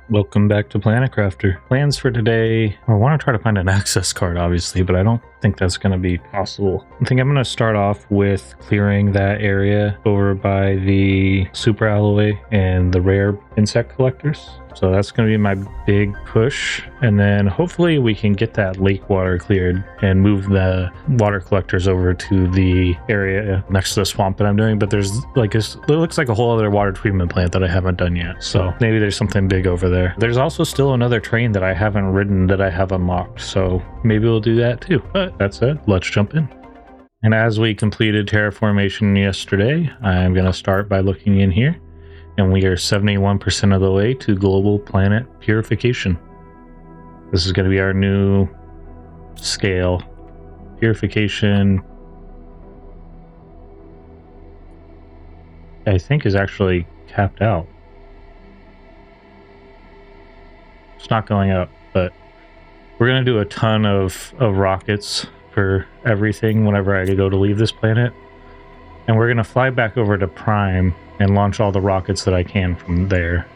Welcome back to Planet Crafter. Plans for today, I want to try to find an access card, obviously, but I don't think that's going to be possible. I think I'm going to start off with clearing that area over by the super alloy and the rare insect collectors. So that's going to be my big push. And then hopefully we can get that lake water cleared and move the water collectors over to the area next to the swamp that I'm doing. But there's it looks like a whole other water treatment plant that I haven't done yet. So maybe there's something big over there. There's also still another train that I haven't ridden that I have unlocked. So maybe we'll do that too. But that said, let's jump in. And as we completed terraformation yesterday, I'm going to start by looking in here. And we are 71% of the way to global planet purification. This is going to be our new scale. Purification, I think, is actually capped out. It's not going up, but we're going to do a ton of rockets for everything whenever I go to leave this planet. And we're going to fly back over to Prime and launch all the rockets that I can from there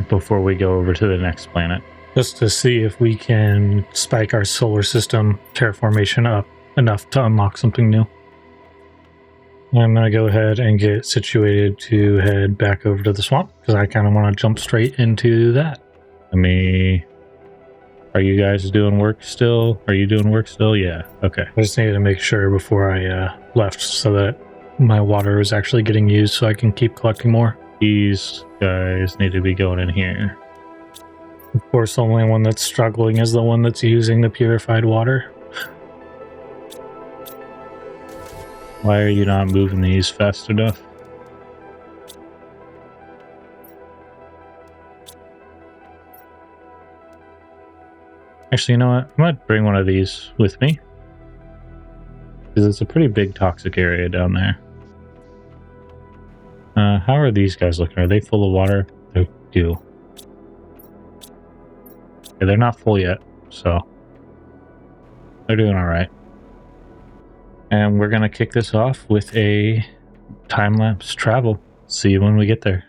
before we go over to the next planet. Just to see if we can spike our solar system terraformation up enough to unlock something new. I'm going to go ahead and get situated to head back over to the swamp because I kind of want to jump straight into that. Are you guys doing work still? Are you doing work still? Yeah. Okay. I just needed to make sure before I left so that my water is actually getting used so I can keep collecting more. These guys need to be going in here. Of course, the only one that's struggling is the one that's using the purified water. Why are you not moving these fast enough? Actually, you know what? I might bring one of these with me. Because it's a pretty big toxic area down there. How are these guys looking? Are they full of water? They do. Yeah, they're not full yet, so they're doing all right. And we're going to kick this off with a time-lapse travel. See you when we get there.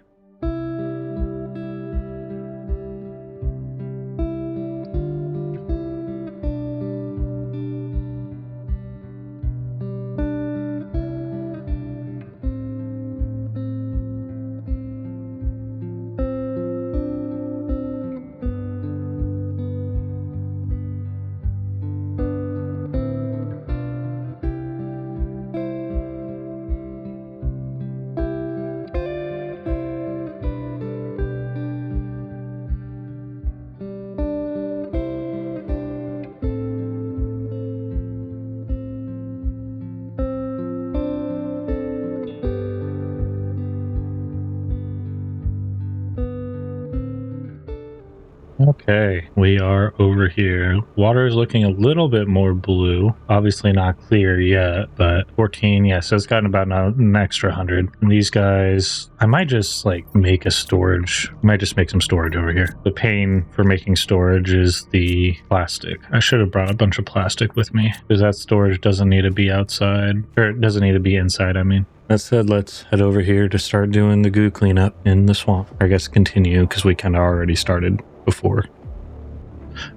Okay, we are over here. Water is looking a little bit more blue. Obviously not clear yet, but 14, yeah, so it's gotten about an extra 100. And these guys, I might just make a storage. I might just make some storage over here. The pain for making storage is the plastic. I should have brought a bunch of plastic with me because that storage doesn't need to be outside, or it doesn't need to be inside, I mean. That said, let's head over here to start doing the goo cleanup in the swamp. I guess continue because we kind of already started before.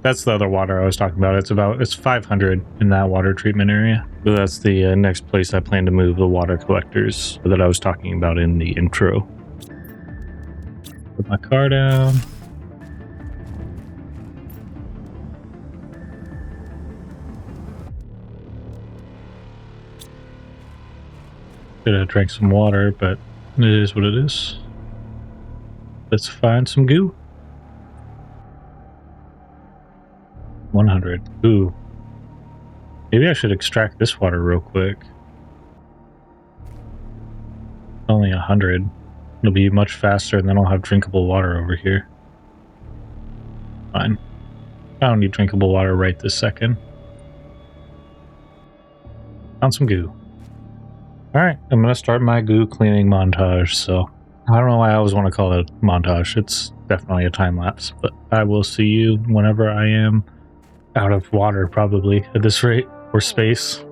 That's the other water I was talking about. It's 500 in that water treatment area. So that's the next place I plan to move the water collectors that I was talking about in the intro. Put my car down. Should have drank some water, but it is what it is. Let's find some goo. 100. Ooh. Maybe I should extract this water real quick. Only 100. It'll be much faster, and then I'll have drinkable water over here. Fine. I don't need drinkable water right this second. Found some goo. Alright, I'm going to start my goo cleaning montage, so I don't know why I always want to call it a montage. It's definitely a time lapse, but I will see you whenever I am out of water, probably, at this rate, or space.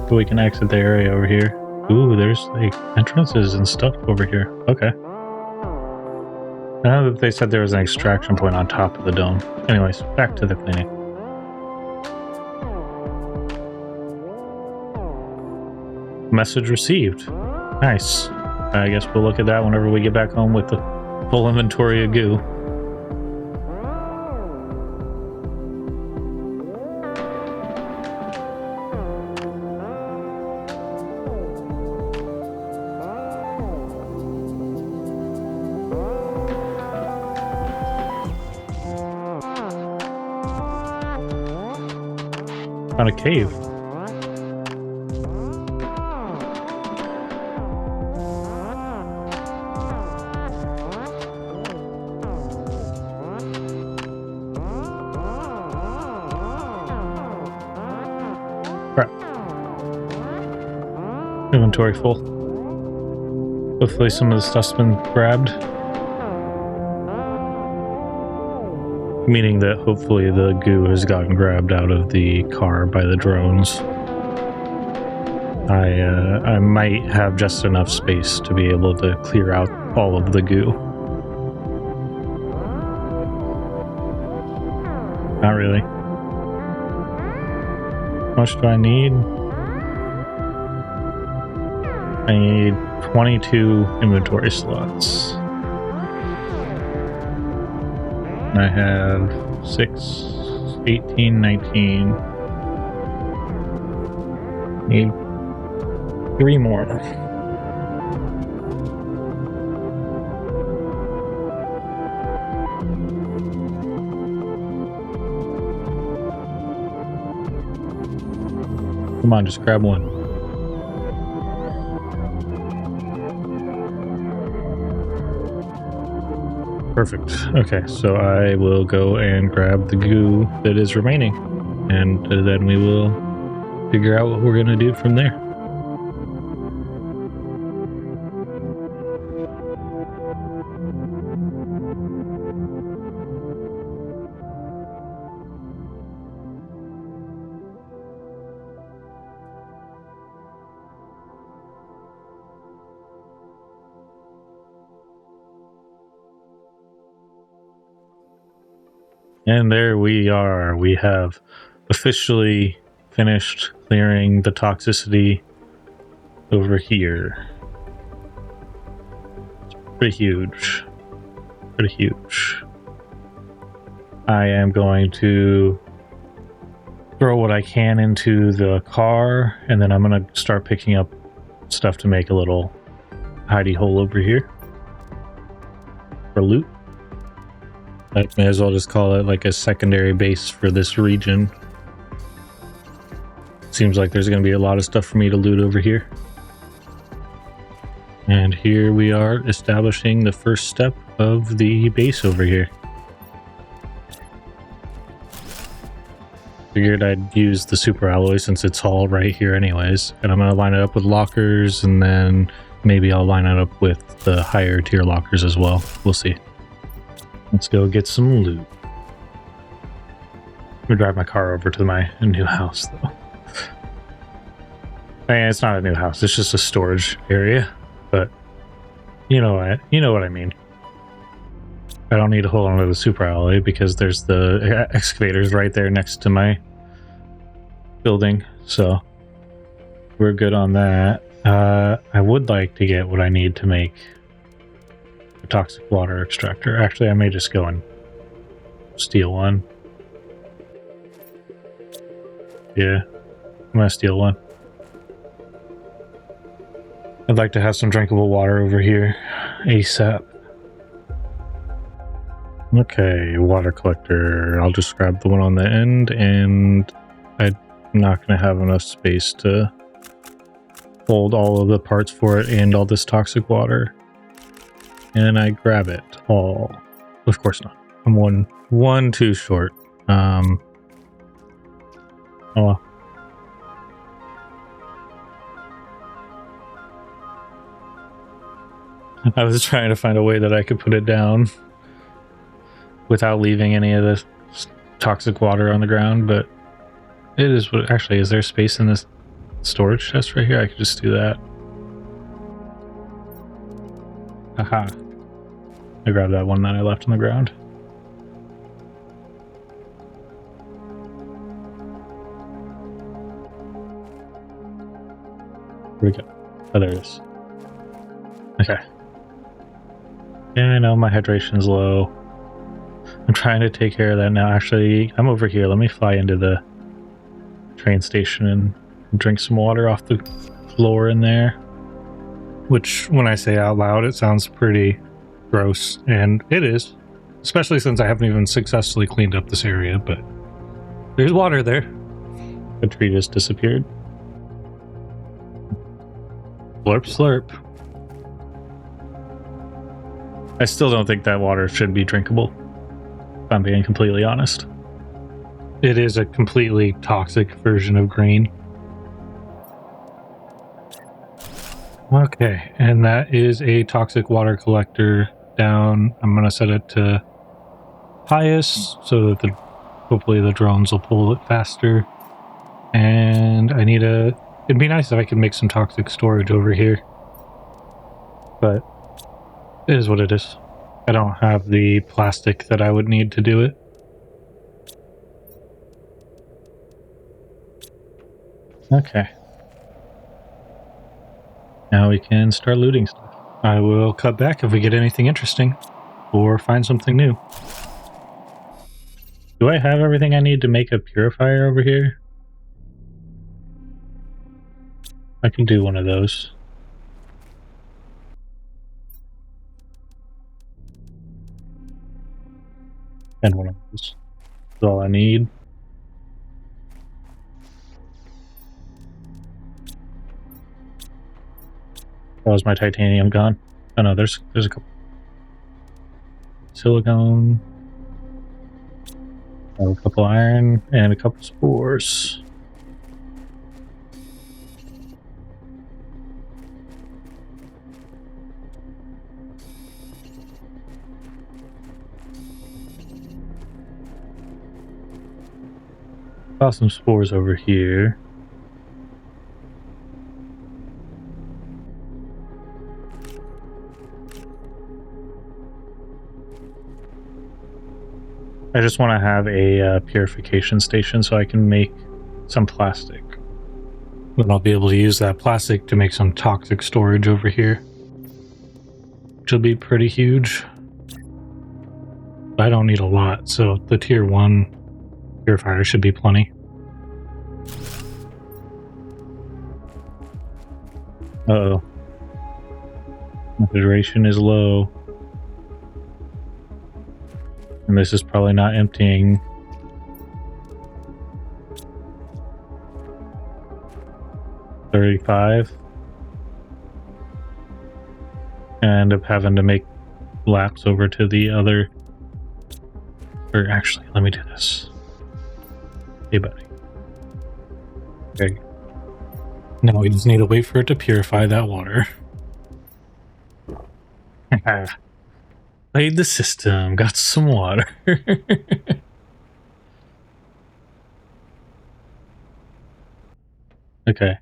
So we can exit the area over here. Ooh, there's like entrances and stuff over here. Okay. I know that they said there was an extraction point on top of the dome. Anyways, back to the cleaning. Message received. Nice. I guess we'll look at that whenever we get back home with the full inventory of goo. Found a cave. Crap. Inventory full. Hopefully some of the stuff's been grabbed. Meaning that hopefully the goo has gotten grabbed out of the car by the drones. I might have just enough space to be able to clear out all of the goo. Not really. How much do I need? I need 22 inventory slots. I have 6, 18, 19. Need 3 more. Come on, just grab one. Perfect. Okay, so I will go and grab the goo that is remaining, and then we will figure out what we're going to do from there. And there we are. We have officially finished clearing the toxicity over here. It's pretty huge. Pretty huge. I am going to throw what I can into the car, and then I'm going to start picking up stuff to make a little hidey hole over here for loot. I may as well just call it like a secondary base for this region. Seems like there's going to be a lot of stuff for me to loot over here. And here we are establishing the first step of the base over here. Figured I'd use the super alloy since it's all right here anyways. And I'm going to line it up with lockers, and then maybe I'll line it up with the higher tier lockers as well. We'll see. Let's go get some loot. I'm gonna drive my car over to my new house though. And it's not a new house, it's just a storage area, but you know what I mean. I don't need to hold on to the super alloy because there's the excavators right there next to my building, so we're good on that. I would like to get what I need to make a toxic water extractor. Actually, I may just go and steal one. Yeah, I'm gonna steal one. I'd like to have some drinkable water over here ASAP. Okay, water collector. I'll just grab the one on the end, and I'm not going to have enough space to hold all of the parts for it and all this toxic water. And I grab it all. Of course not. I'm one too short. Oh well. I was trying to find a way that I could put it down without leaving any of the toxic water on the ground, but it is what actually is there space in this storage chest right here. I could just do that. Haha. I grabbed that one that I left on the ground. Here we go. Oh, there it is. Okay. Yeah, I know my hydration's low. I'm trying to take care of that now. Actually, I'm over here. Let me fly into the train station and drink some water off the floor in there. Which, when I say out loud, it sounds pretty gross. And it is. Especially since I haven't even successfully cleaned up this area, but there's water there. The tree just disappeared. Slurp, slurp. I still don't think that water should be drinkable, if I'm being completely honest. It is a completely toxic version of green. Okay, and that is a toxic water collector down. I'm going to set it to highest so that hopefully the drones will pull it faster. And I need it'd be nice if I could make some toxic storage over here. But it is what it is. I don't have the plastic that I would need to do it. Okay. Now we can start looting stuff. I will cut back if we get anything interesting or find something new. Do I have everything I need to make a purifier over here? I can do one of those. And one of those. That's all I need. Oh, is my titanium gone? Oh no, there's a couple. Silicone. Oh, a couple iron and a couple spores. Got some spores over here. I just want to have a purification station so I can make some plastic. Then I'll be able to use that plastic to make some toxic storage over here, which will be pretty huge. I don't need a lot, so the tier 1 purifier should be plenty. Uh-oh. Hydration is low. And this is probably not emptying. $35. And I end up having to make laps over to the other. Or actually, let me do this. Hey, buddy. Okay. Now we just need to wait for it to purify that water. Played the system, got some water. Okay.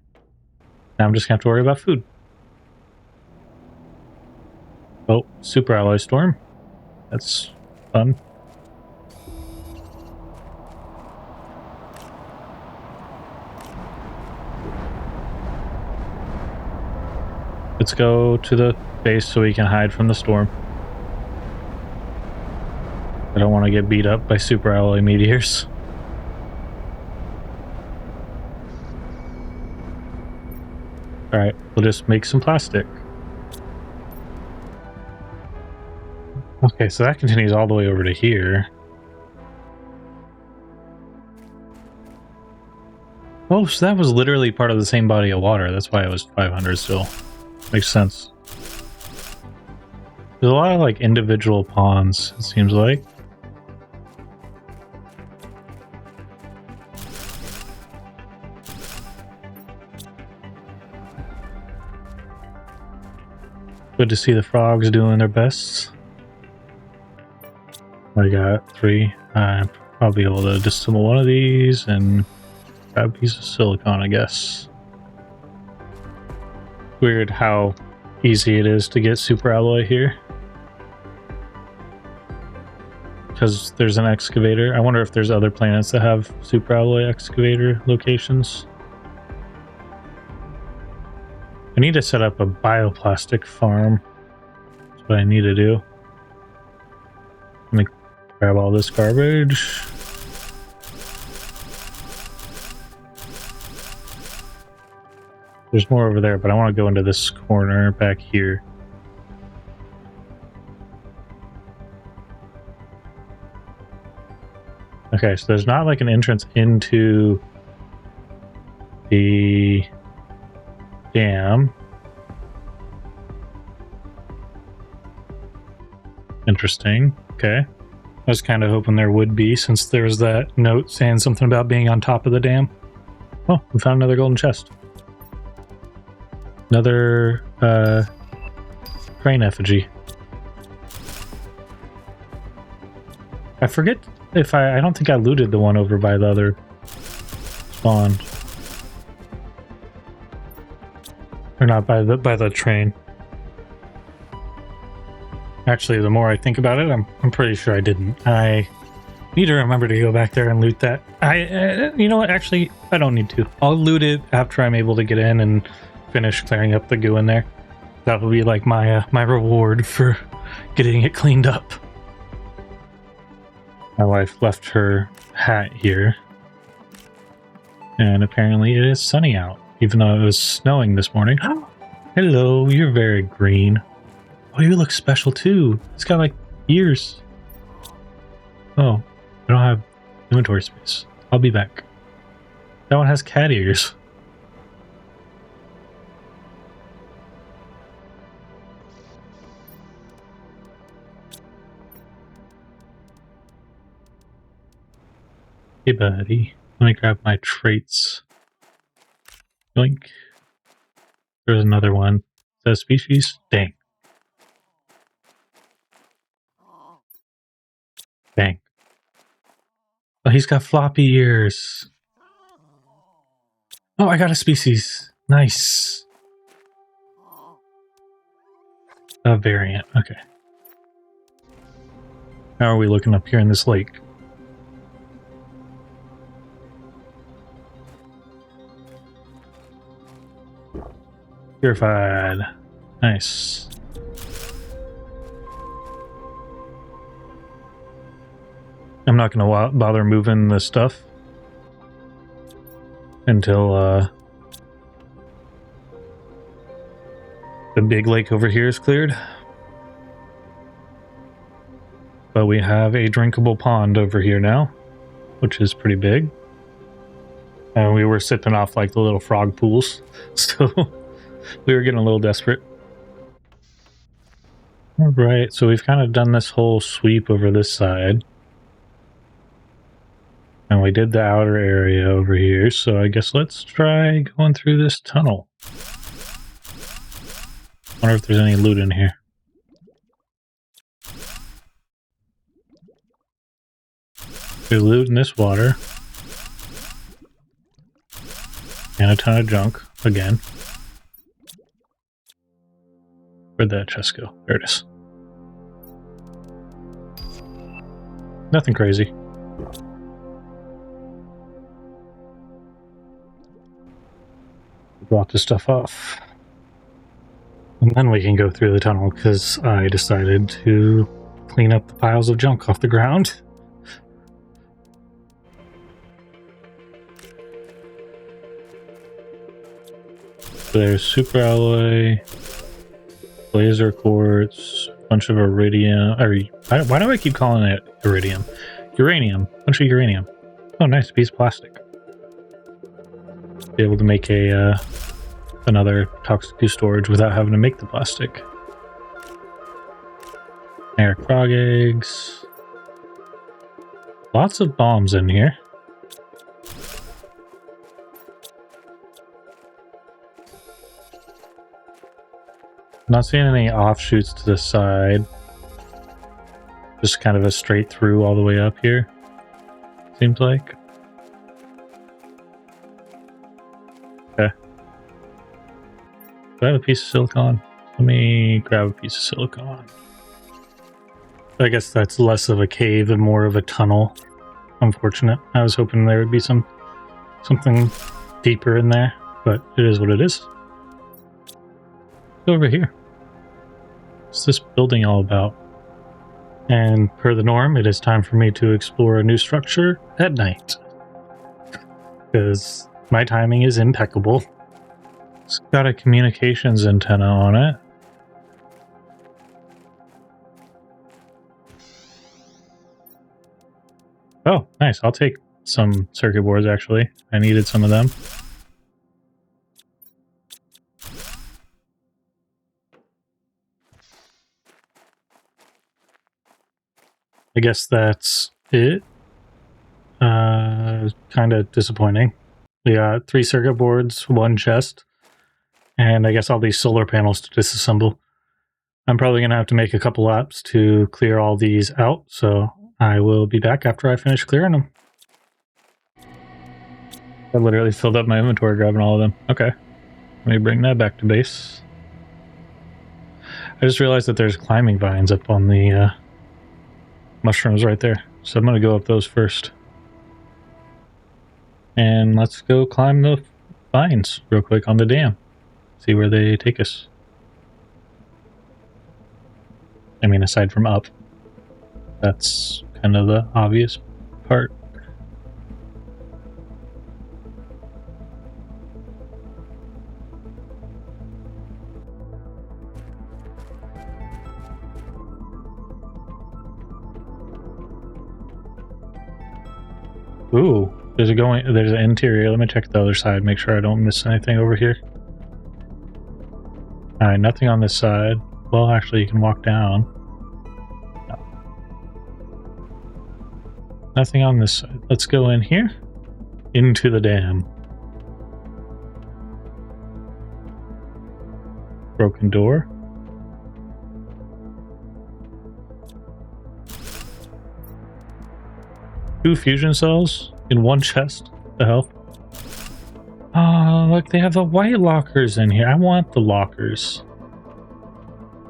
Now I'm just gonna have to worry about food. Oh, super alloy storm. That's fun. Let's go to the base so we can hide from the storm. I don't want to get beat up by super alloy meteors. Alright, we'll just make some plastic. Okay, so that continues all the way over to here. Oh, so that was literally part of the same body of water. That's why it was 500 still. Makes sense. There's a lot of like individual ponds, it seems like. Good to see the frogs doing their best. I got 3. I'll be able to disassemble one of these and grab a piece of silicone, I guess. Weird how easy it is to get super alloy here. Because there's an excavator. I wonder if there's other planets that have super alloy excavator locations. I need to set up a bioplastic farm. That's what I need to do. Let me grab all this garbage. There's more over there, but I want to go into this corner back here. Okay, so there's not like an entrance into the dam. Interesting. Okay. I was kind of hoping there would be, since there was that note saying something about being on top of the dam. Oh, we found another golden chest. Another crane effigy. I forget if I don't think I looted the one over by the other spawn. Or not by the train. Actually, the more I think about it, I'm pretty sure I didn't. I need to remember to go back there and loot that. You know what? Actually, I don't need to. I'll loot it after I'm able to get in and finish clearing up the goo in there. That'll be like my my reward for getting it cleaned up. My wife left her hat here, and apparently it is sunny out, even though it was snowing this morning. Hello, you're very green. Oh, you look special too. It's got like ears. Oh, I don't have inventory space. I'll be back. That one has cat ears. Hey buddy, let me grab my traits. Blink. There's another one. Is that a species? Dang. Dang. Oh, he's got floppy ears. Oh, I got a species. Nice. A variant. Okay. How are we looking up here in this lake? Purified. Nice. I'm not going to bother moving the stuff until the big lake over here is cleared. But we have a drinkable pond over here now, which is pretty big. And we were sipping off like the little frog pools, so we were getting a little desperate. All right, so we've kind of done this whole sweep over this side. And we did the outer area over here, so I guess let's try going through this tunnel. Wonder if there's any loot in here. There's loot in this water. And a ton of junk, again. Where'd that chest go? There it is. Nothing crazy. Drop this stuff off. And then we can go through the tunnel, because I decided to clean up the piles of junk off the ground. So there's super alloy, laser quartz, bunch of iridium. Why do I keep calling it iridium? Uranium. Bunch of uranium. Oh, nice piece of plastic. Be able to make a another toxic goo storage without having to make the plastic. Air frog eggs. Lots of bombs in here. Not seeing any offshoots to the side. Just kind of a straight through all the way up here. Seems like. Okay. Do I have a piece of silicon? Let me grab a piece of silicon. I guess that's less of a cave and more of a tunnel. Unfortunate. I was hoping there would be something deeper in there, but it is what it is. Go over here. What's this building all about? And per the norm, it is time for me to explore a new structure at night. Because my timing is impeccable. It's got a communications antenna on it. Oh, nice. I'll take some circuit boards, actually. I needed some of them. I guess that's it. Kind of disappointing. We got 3 circuit boards, 1 chest, and I guess all these solar panels to disassemble. I'm probably going to have to make a couple laps to clear all these out, so I will be back after I finish clearing them. I literally filled up my inventory grabbing all of them. Okay, let me bring that back to base. I just realized that there's climbing vines up on the mushrooms right there, so I'm going to go up those first. And let's go climb the vines real quick on the dam. See where they take us. I mean, aside from up. That's kind of the obvious part. Ooh, there's an interior. Let me check the other side, make sure I don't miss anything over here. Alright, nothing on this side. Well, actually, you can walk down. No. Nothing on this side. Let's go in here. Into the dam. Broken door. Two fusion cells in one chest. What the hell? Oh, look, they have the white lockers in here. I want the lockers.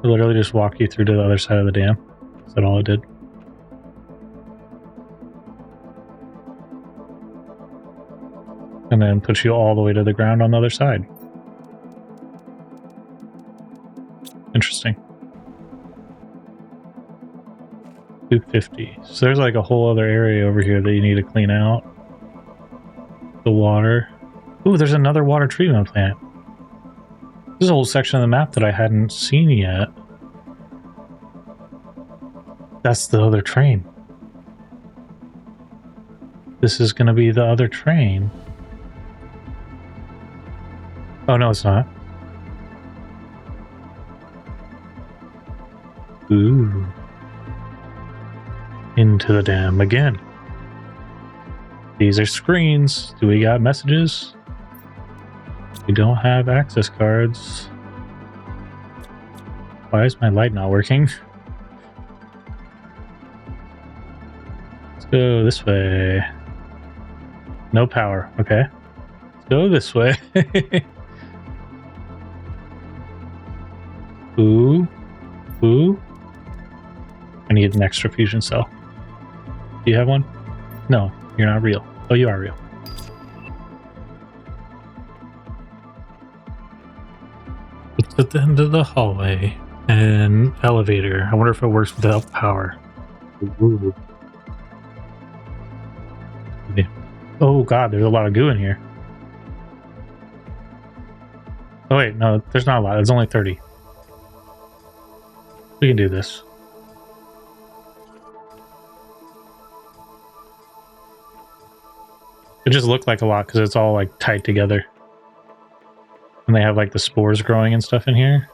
I literally just walk you through to the other side of the dam. Is that all it did? And then puts you all the way to the ground on the other side. Interesting. 250. So there's like a whole other area over here that you need to clean out. The water. Ooh, there's another water treatment plant. This is a whole section of the map that I hadn't seen yet. That's the other train. This is going to be the other train. Oh, no, it's not. Ooh. Into the dam again. These are screens. Do we got messages? We don't have access cards. Why is my light not working? Let's go this way. No power. Okay. Let's go this way. Ooh. Ooh. I need an extra fusion cell. Do you have one? No, you're not real. Oh, you are real. It's at the end of the hallway. An elevator. I wonder if it works without power. Ooh. Oh god, there's a lot of goo in here. Oh wait, no, there's not a lot. There's only 30. We can do this. It just looked like a lot because it's all like tied together. And they have like the spores growing and stuff in here.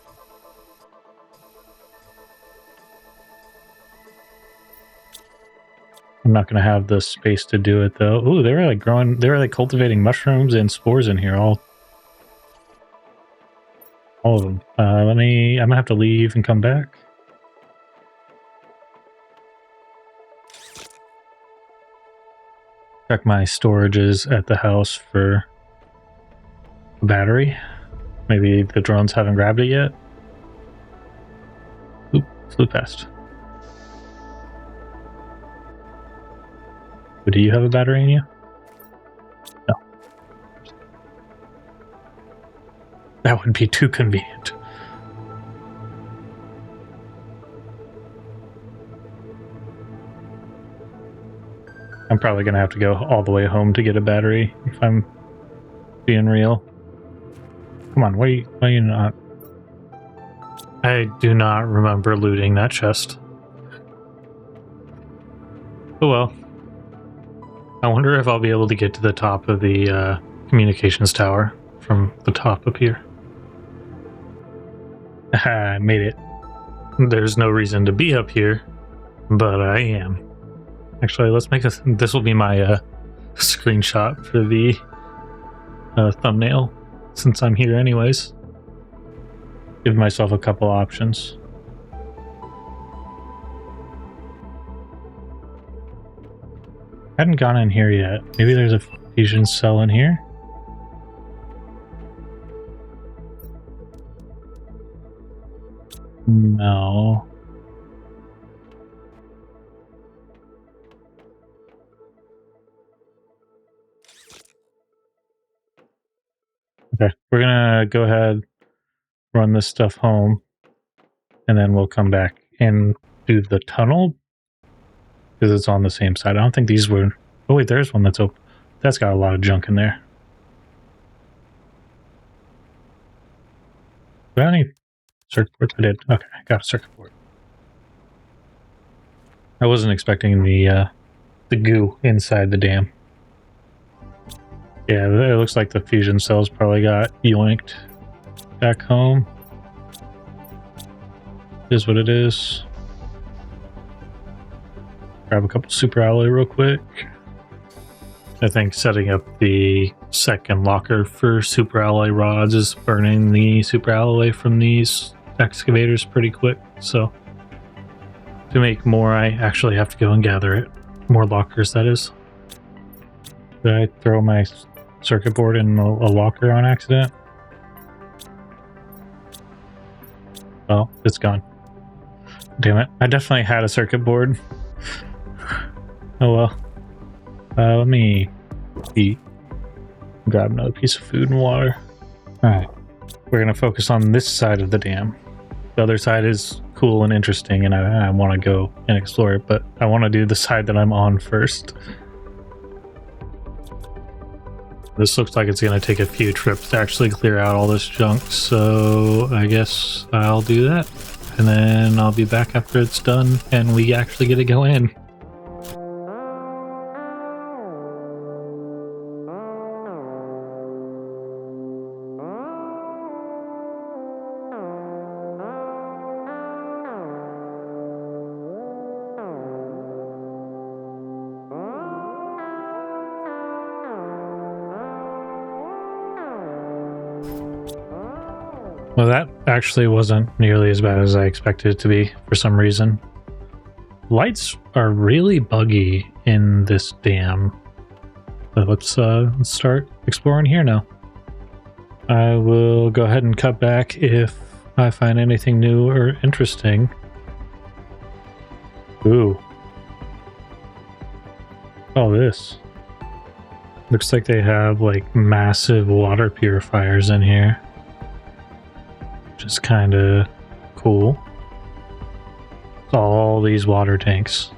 I'm not going to have the space to do it though. Ooh, they were like growing, they were like cultivating mushrooms and spores in here, all of them. I'm gonna have to leave and come back. Check my storages at the house for a battery. Maybe the drones haven't grabbed it yet. Oop, flew past. But do you have a battery in you? No. That would be too convenient. I'm probably going to have to go all the way home to get a battery if I'm being real. Come on, why are you not? I do not remember looting that chest. Oh well. I wonder if I'll be able to get to the top of the communications tower from the top up here. I made it. There's no reason to be up here, but I am. Actually, let's make this will be my screenshot for the thumbnail, since I'm here anyways. Give myself a couple options. Hadn't gone in here yet. Maybe there's a fusion cell in here? No. Okay, we're gonna go ahead, run this stuff home, and then we'll come back and do the tunnel, because it's on the same side. I don't think these were... Oh wait, there's one that's open. That's got a lot of junk in there. Do I have any circuit boards? I did. Okay, I got a circuit board. I wasn't expecting the goo inside the dam. Yeah, it looks like the fusion cells probably got yoinked back home. Is what it is. Grab a couple super alloy real quick. I think setting up the second locker for super alloy rods is burning the super alloy from these excavators pretty quick, so to make more I actually have to go and gather it. More lockers, that is. Did I throw my circuit board in a locker on accident? Well, it's gone. Damn it. I definitely had a circuit board. Oh well. Let me eat. Grab another piece of food and water. Alright. We're going to focus on this side of the dam. The other side is cool and interesting, and I want to go and explore it, but I want to do the side that I'm on first. This looks like it's going to take a few trips to actually clear out all this junk, so I guess I'll do that. And then I'll be back after it's done and we actually get to go in. Well, that actually wasn't nearly as bad as I expected it to be for some reason. Lights are really buggy in this dam. But let's start exploring here now. I will go ahead and cut back if I find anything new or interesting. Ooh. Oh, this. Looks like they have like massive water purifiers in here. Which is kind of cool. All these water tanks.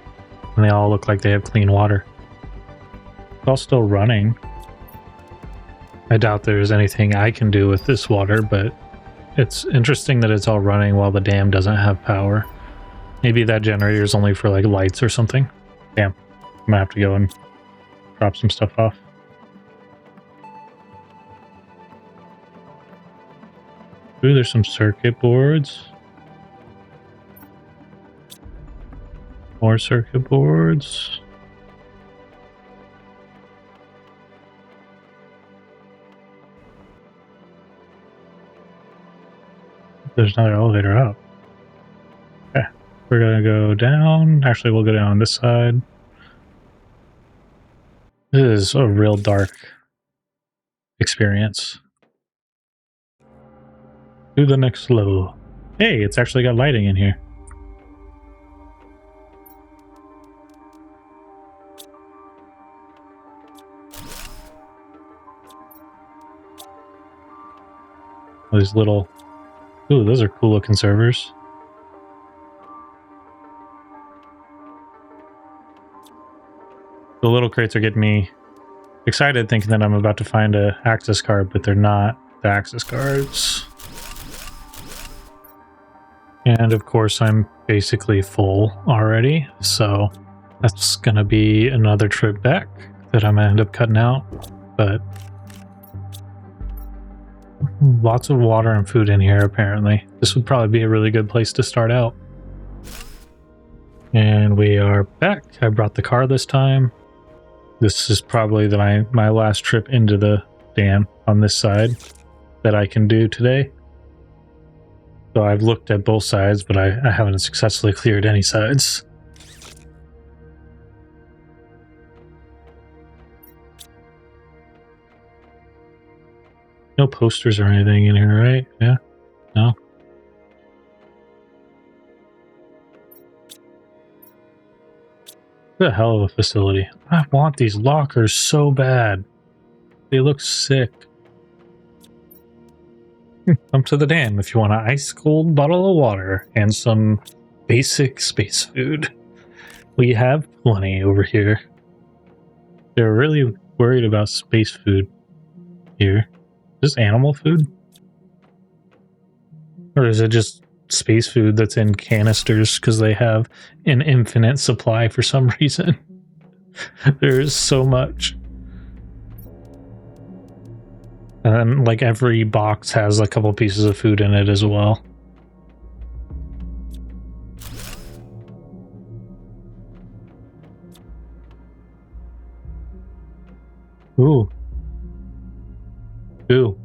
And they all look like they have clean water. It's all still running. I doubt there's anything I can do with this water, but it's interesting that it's all running while the dam doesn't have power. Maybe that generator is only for like lights or something. Damn. I'm gonna have to go and drop some stuff off. Ooh, there's some circuit boards. More circuit boards. There's another elevator up. Okay, we're gonna go down. Actually, we'll go down on this side. This is a real dark experience. To the next level. Hey, it's actually got lighting in here. These little... Ooh, those are cool looking servers. The little crates are getting me excited, thinking that I'm about to find a access card, but they're not the access cards. And of course, I'm basically full already, so that's gonna be another trip back that I'm gonna end up cutting out. But lots of water and food in here, apparently. This would probably be a really good place to start out. And we are back. I brought the car this time. This is probably my last trip into the dam on this side that I can do today. So I've looked at both sides, but I haven't successfully cleared any sides. No posters or anything in here, right? Yeah? No? What the hell of a facility. I want these lockers so bad. They look sick. Come to the dam if you want an ice cold bottle of water and some basic space food. We have plenty over here. They're really worried about space food here. Is this animal food? Or is it just space food that's in canisters because they have an infinite supply for some reason? There's so much. And then, like, every box has a couple pieces of food in it as well. Ooh. Ooh.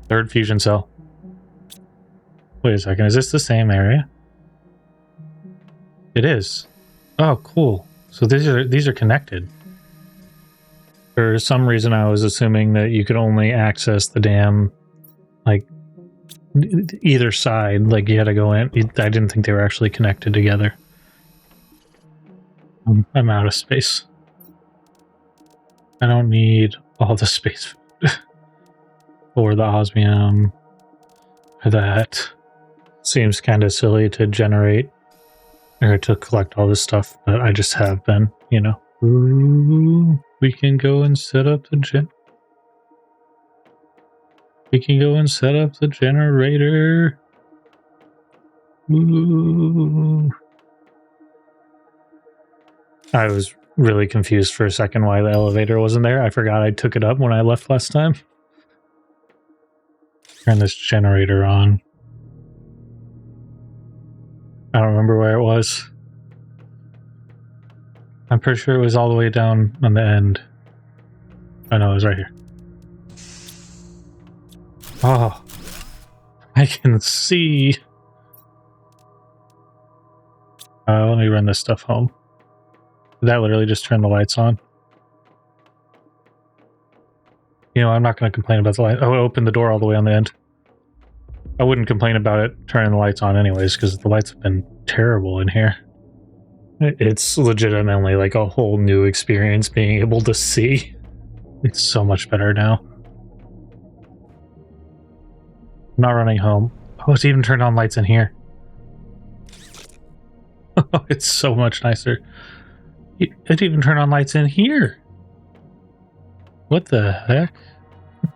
Third fusion cell. Wait a second, is this the same area? It is. Oh, cool. So these are connected. For some reason, I was assuming that you could only access the dam, like, either side. Like, you had to go in. I didn't think they were actually connected together. I'm out of space. I don't need all the space or the osmium. That seems kind of silly to generate or to collect all this stuff, but I just have been, you know. Ooh, we can go and set up the We can go and set up the generator. Ooh. I was really confused for a second why the elevator wasn't there. I forgot I took it up when I left last time. Turn this generator on. I don't remember where it was. I'm pretty sure it was all the way down on the end. Oh no, it was right here. Oh, I can see. Let me run this stuff home. Did that literally just turn the lights on? You know, I'm not going to complain about the light. Oh, it opened the door all the way on the end. I wouldn't complain about it turning the lights on anyways, because the lights have been terrible in here. It's legitimately like a whole new experience being able to see. It's so much better now. I'm not running home. Oh, it's even turned on lights in here. It's so much nicer. It even turned on lights in here. What the heck?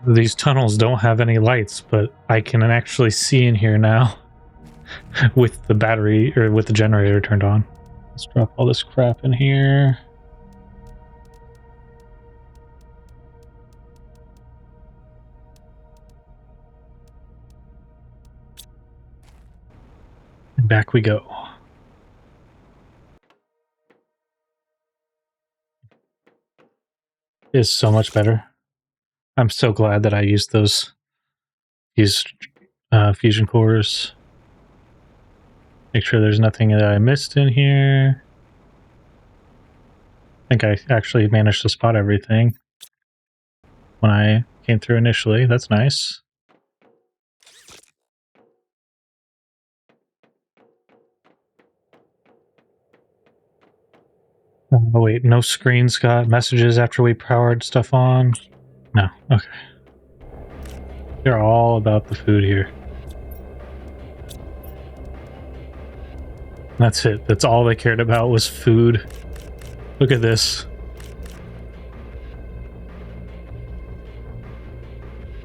These tunnels don't have any lights, but I can actually see in here now with the battery or with the generator turned on. Let's drop all this crap in here. And back we go. It's so much better. I'm so glad that I used these fusion cores. Make sure there's nothing that I missed in here. I think I actually managed to spot everything when I came through initially. That's nice. Oh, wait, no screens got messages after we powered stuff on? No, okay. They're all about the food here. That's it. That's all they cared about was food. Look at this.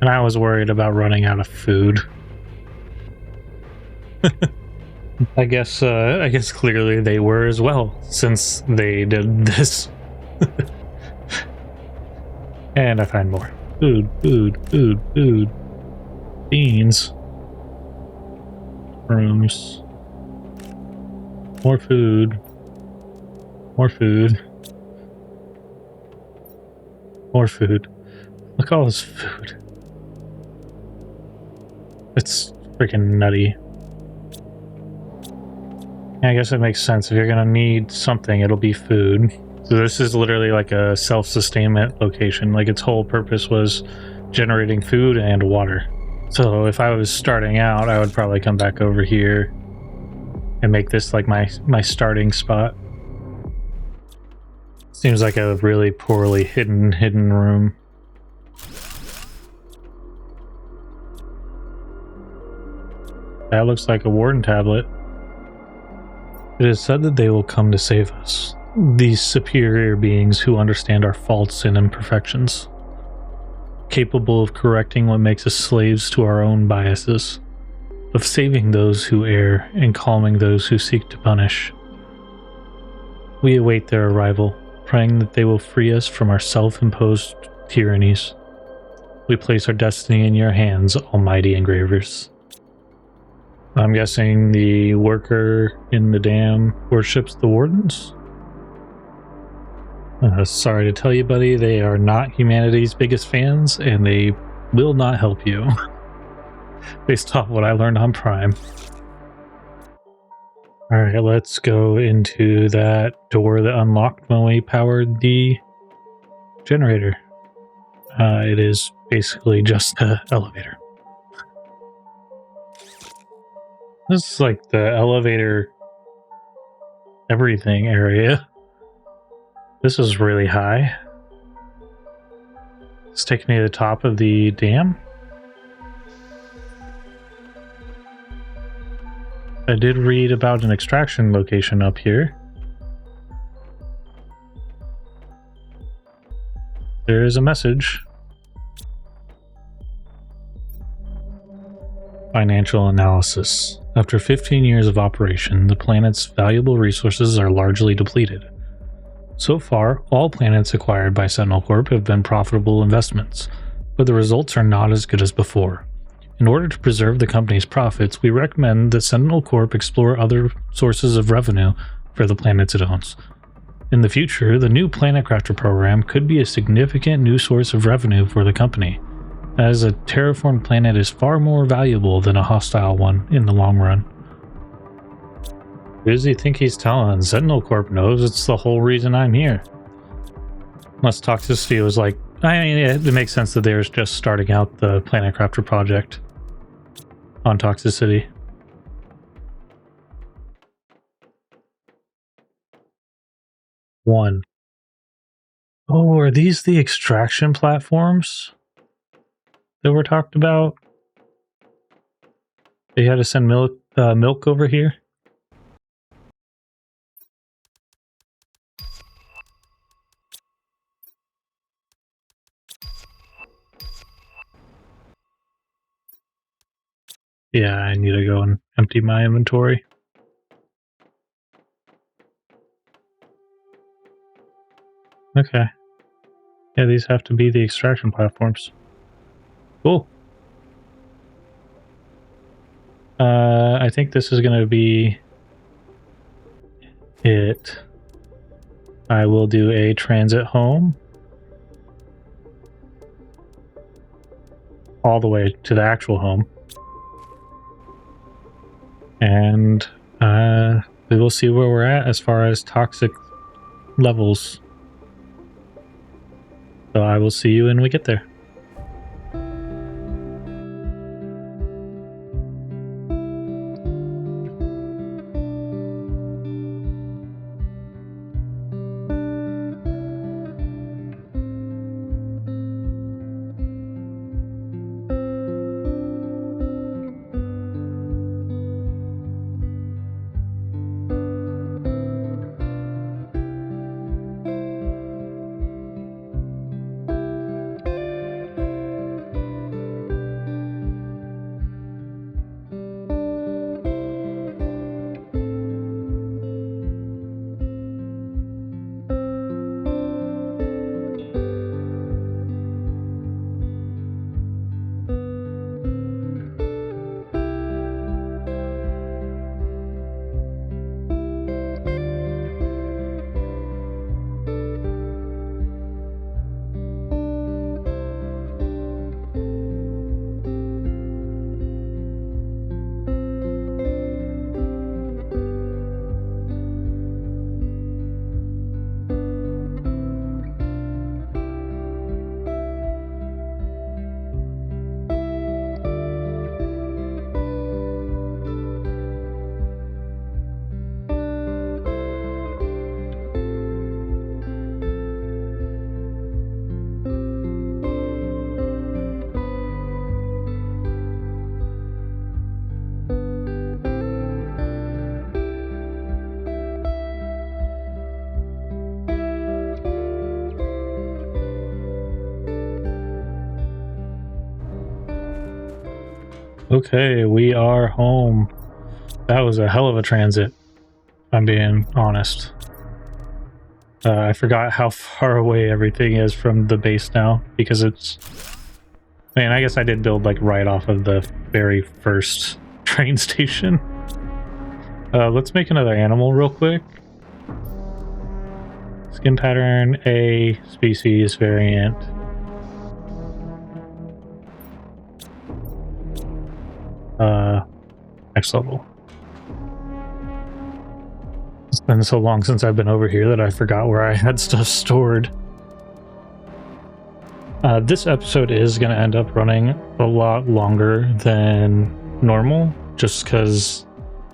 And I was worried about running out of food. I guess clearly they were as well, since they did this. And I find more. Food, food, food, food. Beans. Rooms. More food. More food. More food. Look at all this food. It's freaking nutty. I guess it makes sense. If you're gonna need something, it'll be food. So this is literally like a self-sustainment location. Like its whole purpose was generating food and water. So if I was starting out, I would probably come back over here and make this like my starting spot. Seems like a really poorly hidden room. That looks like a warden tablet. It is said that they will come to save us, these superior beings who understand our faults and imperfections, capable of correcting what makes us slaves to our own biases, of saving those who err and calming those who seek to punish. We await their arrival, praying that they will free us from our self-imposed tyrannies. We place our destiny in your hands, almighty engravers. I'm guessing the worker in the dam worships the wardens? Sorry to tell you, buddy, they are not humanity's biggest fans, and they will not help you. Based off what I learned on Prime. Alright, let's go into that door that unlocked when we powered the generator. It is basically just an elevator. This is like the elevator everything area. This is really high. It's taking me to the top of the dam. I did read about an extraction location up here. There is a message. Financial analysis. After 15 years of operation, the planet's valuable resources are largely depleted. So far, all planets acquired by Sentinel Corp have been profitable investments, but the results are not as good as before. In order to preserve the company's profits, we recommend that Sentinel Corp explore other sources of revenue for the planets it owns. In the future, the new Planet Crafter program could be a significant new source of revenue for the company, as a terraformed planet is far more valuable than a hostile one in the long run. Who does he think he's telling? Sentinel Corp knows it's the whole reason I'm here. Unless toxicity was like, I mean, it makes sense that they're just starting out the Planet Crafter project on toxicity. One. Oh, are these the extraction platforms that were talked about? They had to send milk over here? Yeah, I need to go and empty my inventory. Okay. Yeah, these have to be the extraction platforms. Cool. I think this is going to be it. I will do a transit home. All the way to the actual home. And we will see where we're at as far as toxic levels. So I will see you when we get there. Okay, we are home. That was a hell of a transit, if I'm being honest. I forgot how far away everything is from the base now, because it's... Man, I guess I did build like right off of the very first train station. Let's make another animal real quick. Skin pattern, A, species, variant. Next level. It's been so long since I've been over here that I forgot where I had stuff stored. This episode is going to end up running a lot longer than normal, just because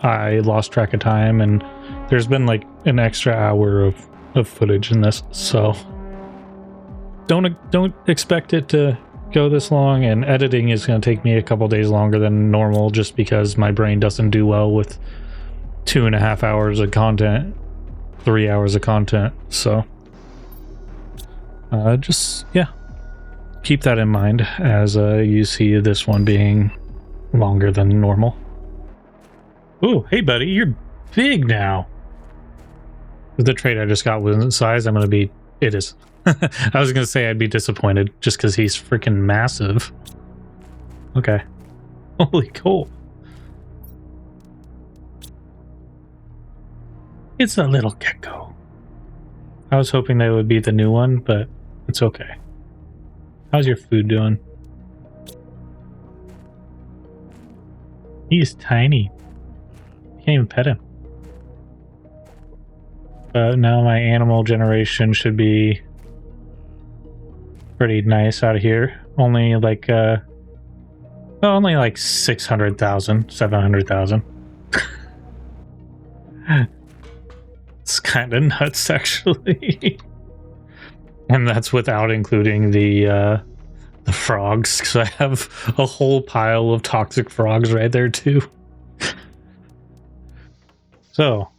I lost track of time and there's been like an extra hour of footage in this, so don't expect it to go this long, and editing is going to take me a couple days longer than normal just because my brain doesn't do well with 2.5 hours of content, 3 hours of content, so just yeah, keep that in mind as you see this one being longer than normal. Ooh, hey buddy, you're big now. The trait I just got wasn't size. It is. I was gonna say I'd be disappointed just because he's freaking massive. Okay. Holy cool. It's a little gecko. I was hoping that would be the new one, but it's okay. How's your food doing? He's tiny. You can't even pet him. Now my animal generation should be pretty nice out of here. Only like only like 600,000, 700,000. It's kind of nuts, actually. And that's without including the frogs, because I have a whole pile of toxic frogs right there too. So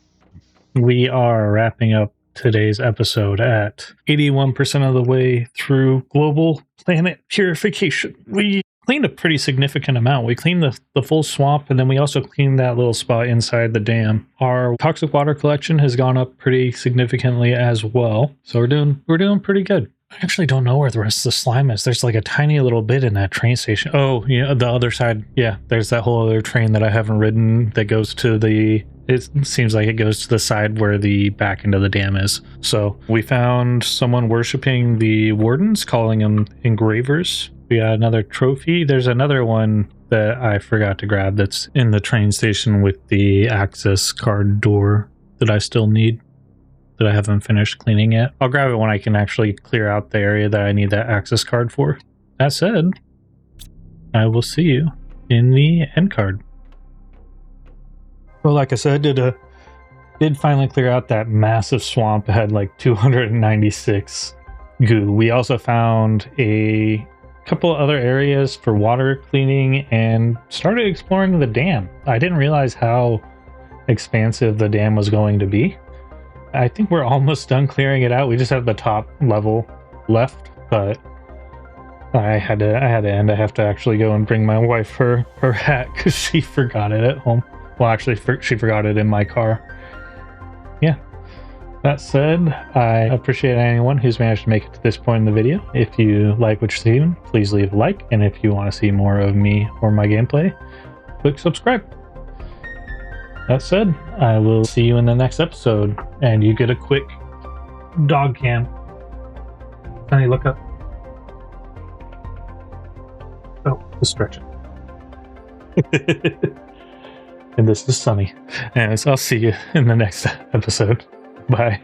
we are wrapping up today's episode at 81% of the way through global planet purification. We cleaned a pretty significant amount. We cleaned the full swamp, and then we also cleaned that little spot inside the dam. Our toxic water collection has gone up pretty significantly as well, so we're doing pretty good. I actually don't know where the rest of the slime is. There's like a tiny little bit in that train station. Oh, yeah, the other side. Yeah, there's that whole other train that I haven't ridden that goes to the... It seems like it goes to the side where the back end of the dam is. So we found someone worshiping the wardens, calling them engravers. We got another trophy. There's another one that I forgot to grab that's in the train station with the access card door that I still need, that I haven't finished cleaning yet. I'll grab it when I can actually clear out the area that I need that access card for. That said, I will see you in the end card. Well, like I said, did finally clear out that massive swamp. It had like 296 goo. We also found a couple other areas for water cleaning and started exploring the dam. I didn't realize how expansive the dam was going to be. I think we're almost done clearing it out. We just have the top level left, but I had to end. I have to actually go and bring my wife her hat because she forgot it at home. Well, actually, she forgot it in my car. Yeah. That said, I appreciate anyone who's managed to make it to this point in the video. If you like what you're seeing, please leave a like. And if you want to see more of me or my gameplay, click subscribe. That said, I will see you in the next episode. And you get a quick dog cam. Honey, look up. Oh, just stretching. And this is Sunny. Anyways, I'll see you in the next episode. Bye.